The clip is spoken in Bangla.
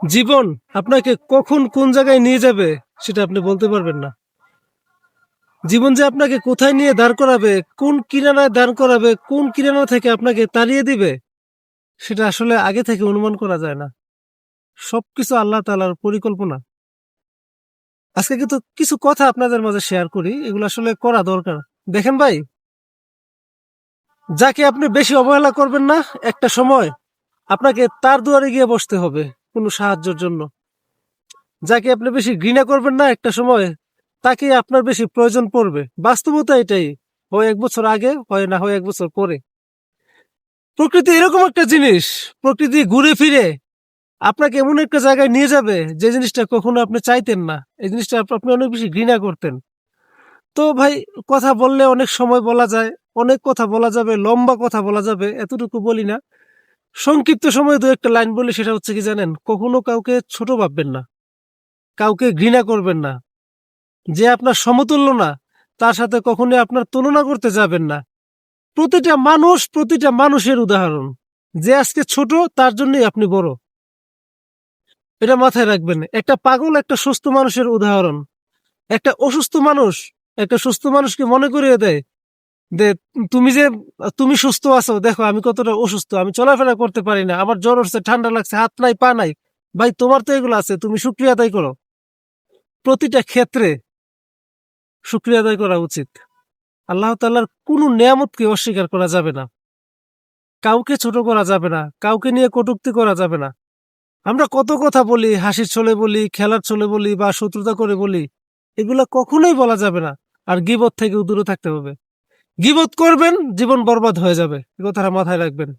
জীবন আপনাকে কখন কোন জায়গায় নিয়ে যাবে সেটা আপনি বলতে পারবেন না। জীবন যে আপনাকে কোথায় নিয়ে দাঁড় করাবে, কোন কিনারায় দাঁড় করাবে, কোন কিনারা থেকে আপনাকে তাড়িয়ে দিবে, সেটা আসলে আগে থেকে অনুমান করা যায় না। সবকিছু আল্লাহ তাআলার পরিকল্পনা। আজকে কিন্তু কিছু কথা আপনাদের মাঝে শেয়ার করি, এগুলো আসলে করা দরকার। দেখেন ভাই, যাকে আপনি বেশি অবহেলা করবেন না, একটা সময় আপনাকে তার দুয়ারে গিয়ে বসতে হবে কোনো সাহায্যের জন্য। যাকে আপনি বেশি ঘৃণা করবেন না, একটা সময় তাকে আপনার বেশি প্রয়োজন পড়বে। বাস্তবতা এটাই, হয় 1 বছর আগে, হয় না হয় 1 বছর পরে। প্রকৃতি এরকম একটা জিনিস, প্রকৃতি ঘুরে ফিরে আপনাকে এমন একটা জায়গায় নিয়ে যাবে যে জিনিসটা কখনো আপনি চাইতেন না, এই জিনিসটা আপনি অনেক বেশি ঘৃণা করতেন। তো ভাই, কথা বললে অনেক সময় বলা যায়, অনেক কথা বলা যাবে, লম্বা কথা বলা যাবে, এতটুকু বলি না। সংক্ষিপ্ত সময়ে দু একটা লাইন বলি, সেটা হচ্ছে কি জানেন, কখনো কাউকে ছোট ভাববেন না, কাউকে ঘৃণা করবেন না। যে আপনার সমতুল্য না, তার সাথে কখনোই আপনার তুলনা করতে যাবেন না। প্রতিটা মানুষের উদাহরণ। যে আজকে ছোট, তার জন্যই আপনি বড়। এটা মাথায় রাখবেন। একটা পাগল একটা সুস্থ মানুষের উদাহরণ। একটা অসুস্থ মানুষ একটা সুস্থ মানুষকে মনে করিয়ে দেয় যে তুমি যে তুমি সুস্থ আছো, দেখো আমি কতটা অসুস্থ, আমি চলাফেরা করতে পারি না, আমার জ্বর হচ্ছে, ঠান্ডা লাগছে, হাত নাই পা নাই। ভাই, তোমার তো এগুলো আছে, তুমি শুকরিয়া আদায় করো। প্রতিটা ক্ষেত্রে শুকরিয়া আদায় করা উচিত। আল্লাহ তাআলার কোনো নেয়ামতকে অস্বীকার করা যাবে না, কাউকে ছোট করা যাবে না, কাউকে নিয়ে কটূক্তি করা যাবে না। আমরা কত কথা বলি, হাসির ছলে বলি, খেলার ছলে বলি, বা শত্রুতা করে বলি, এগুলা কখনোই বলা যাবে না। আর গীবত থেকে দূরে থাকতে হবে। গীবত করবেন, জীবন বরবাদ হয়ে যাবে, এ কথাটা মাথায় রাখবেন।